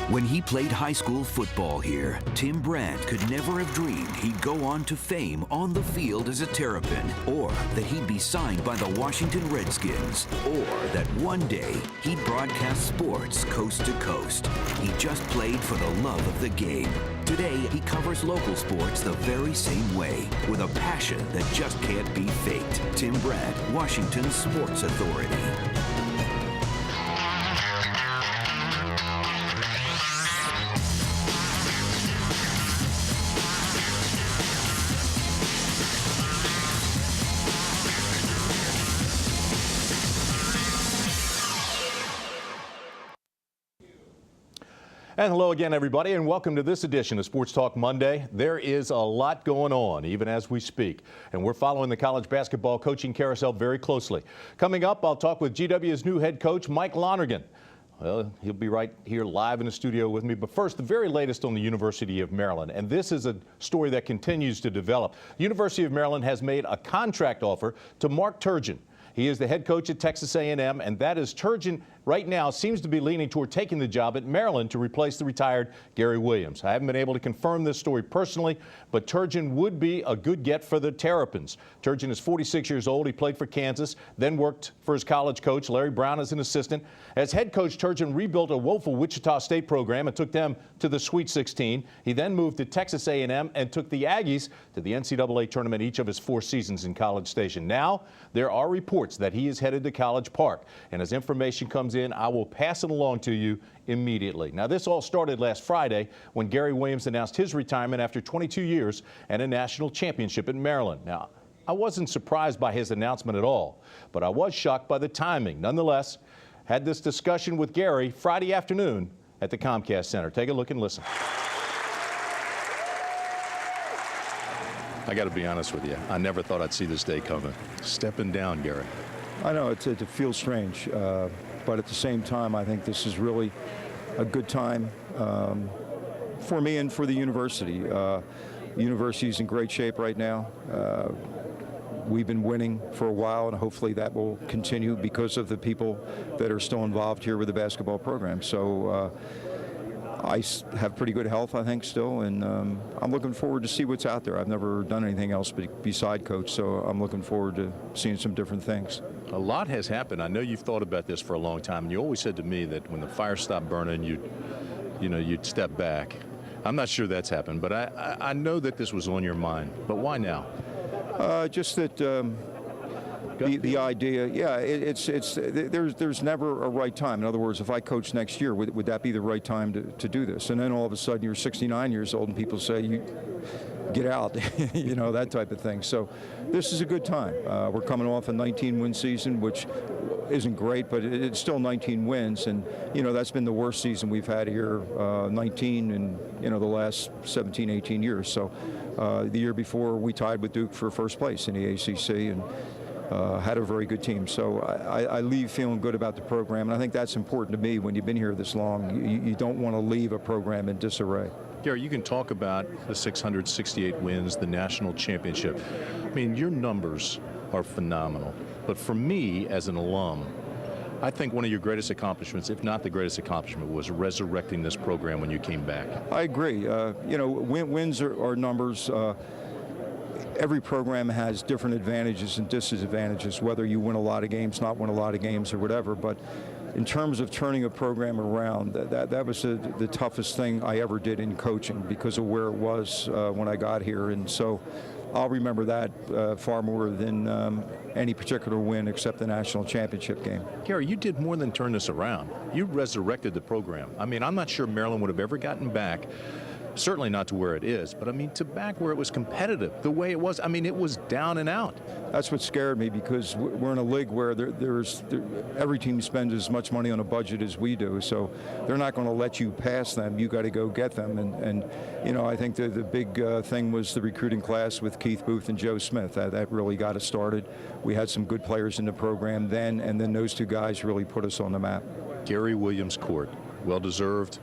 When he played high school football here, Tim Brant could never have dreamed he'd go on to fame on the field as a Terrapin, or that he'd be signed by the Washington Redskins, or that one day he'd broadcast sports coast to coast. He just played for the love of the game. Today, he covers local sports the very same way, with a passion that just can't be faked. Tim Brant, Washington Sports Authority. And hello again, everybody, and welcome to this edition of Sports Talk Monday. There is a lot going on, even as we speak, and we're following the college basketball coaching carousel very closely. Coming up, I'll talk with GW's new head coach, Mike Lonergan. Well, he'll be right here live in the studio with me. But first, the very latest on the University of Maryland. And this is a story that continues to develop. The University of Maryland has made a contract offer to Mark Turgeon. He is the head coach at Texas A&M, and that is Turgeon right now seems to be leaning toward taking the job at Maryland to replace the retired Gary Williams. I haven't been able to confirm this story personally, but Turgeon would be a good get for the Terrapins. Turgeon is 46 years old. He played for Kansas, then worked for his college coach, Larry Brown, as an assistant. As head coach, Turgeon rebuilt a woeful Wichita State program and took them to the Sweet 16. He then moved to Texas A&M and took the Aggies to the NCAA tournament each of his 4 seasons in College Station. Now, there are reports that he is headed to College Park, and as information comes in, I will pass it along to you immediately. Now, this all started last Friday when Gary Williams announced his retirement after 22 years and a national championship at Maryland. Now, I wasn't surprised by his announcement at all, but I was shocked by the timing. Nonetheless, had this discussion with Gary Friday afternoon at the Comcast Center. Take a look and listen. I got to be honest with you. I never thought I'd see this day coming. Stepping down, Gary. I know it feels strange, but at the same time, I think this is really a good time for me and for the university. The university is in great shape right now. We've been winning for a while, and hopefully that will continue because of the people that are still involved here with the basketball program. So I have pretty good health, I think, still, and I'm looking forward to see what's out there. I've never done anything else beside coach, so I'm looking forward to seeing some different things. A lot has happened. I know you've thought about this for a long time, and you always said to me that when the fire stopped burning, you'd step back. I'm not sure that's happened, but I know that this was on your mind. But why now? Just that the idea, yeah, there's never a right time. In other words, if I coach next year, would that be the right time to do this? And then all of a sudden you're 69 years old and people say, you get out, you know, that type of thing. So this is a good time. We're coming off a 19-win season, which isn't great, but it's still 19 wins. And, you know, that's been the worst season we've had here, 19 in, you know, the last 17, 18 years. So the year before we tied with Duke for first place in the ACC and had a very good team. So I leave feeling good about the program, and I think that's important to me when you've been here this long. You don't want to leave a program in disarray. Gary, you can talk about the 668 wins, the national championship. I mean, your numbers are phenomenal. But for me, as an alum, I think one of your greatest accomplishments, if not the greatest accomplishment, was resurrecting this program when you came back. I agree. You know, wins are numbers. Every program has different advantages and disadvantages, whether you win a lot of games, not win a lot of games, or whatever. But in terms of turning a program around, that was the toughest thing I ever did in coaching because of where it was when I got here. And so I'll remember that far more than any particular win except the national championship game. Gary, you did more than turn this around. You resurrected the program. I mean, I'm not sure Maryland would have ever gotten back, certainly not to where it is, but I mean to back where it was competitive, the way it was. I mean, it was down and out. That's what scared me because we're in a league where every team spends as much money on a budget as we do, so they're not going to let you pass them. You got to go get them, and you know, I think the big thing was the recruiting class with Keith Booth and Joe Smith. That really got us started. We had some good players in the program then, and then those two guys really put us on the map. Gary Williams Court, well deserved,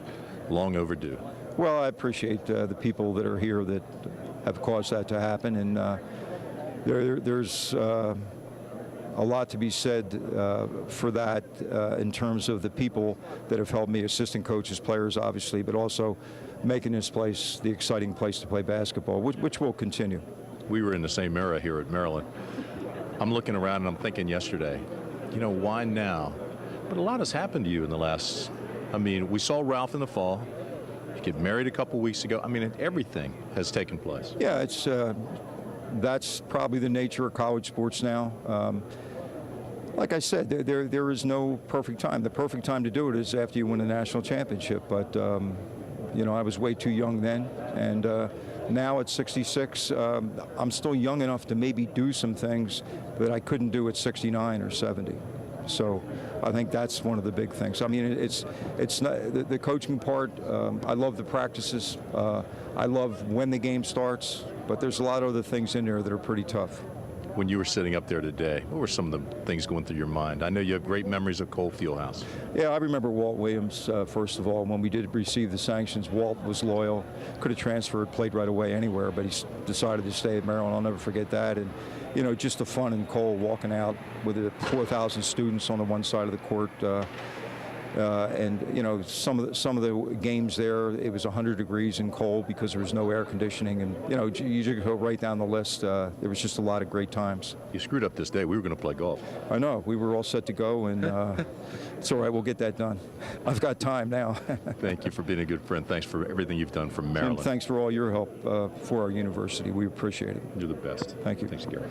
long overdue. Well, I appreciate the people that are here that have caused that to happen, and there's a lot to be said for that in terms of the people that have helped me, assistant coaches, players, obviously, but also making this place the exciting place to play basketball, which will continue. We were in the same era here at Maryland. I'm looking around and I'm thinking yesterday, you know, why now? But a lot has happened to you in the last, I mean, we saw Ralph in the fall. You get married a couple weeks ago. I mean, everything has taken place. Yeah, it's that's probably the nature of college sports now. Like I said, there is no perfect time. The perfect time to do it is after you win a national championship. But, you know, I was way too young then. And now at 66, I'm still young enough to maybe do some things that I couldn't do at 69 or 70. So I think that's one of the big things. I mean, it's not the coaching part. I love the practices. I love when the game starts. But there's a lot of other things in there that are pretty tough. When you were sitting up there today, what were some of the things going through your mind? I know you have great memories of Cole Fieldhouse. Yeah, I remember Walt Williams, first of all. When we did receive the sanctions, Walt was loyal, could have transferred, played right away anywhere, but he decided to stay at Maryland. I'll never forget that. And, you know, just the fun in Cole, walking out with the 4,000 students on the one side of the court. And, you know, some of the games there, it was 100 degrees and cold because there was no air conditioning. And, you know, you just go right down the list. There was just a lot of great times. You screwed up this day. We were going to play golf. I know. We were all set to go, and it's all right. We'll get that done. I've got time now. Thank you for being a good friend. Thanks for everything you've done for Maryland. And thanks for all your help for our university. We appreciate it. You're the best. Thank you. Thanks, Gary.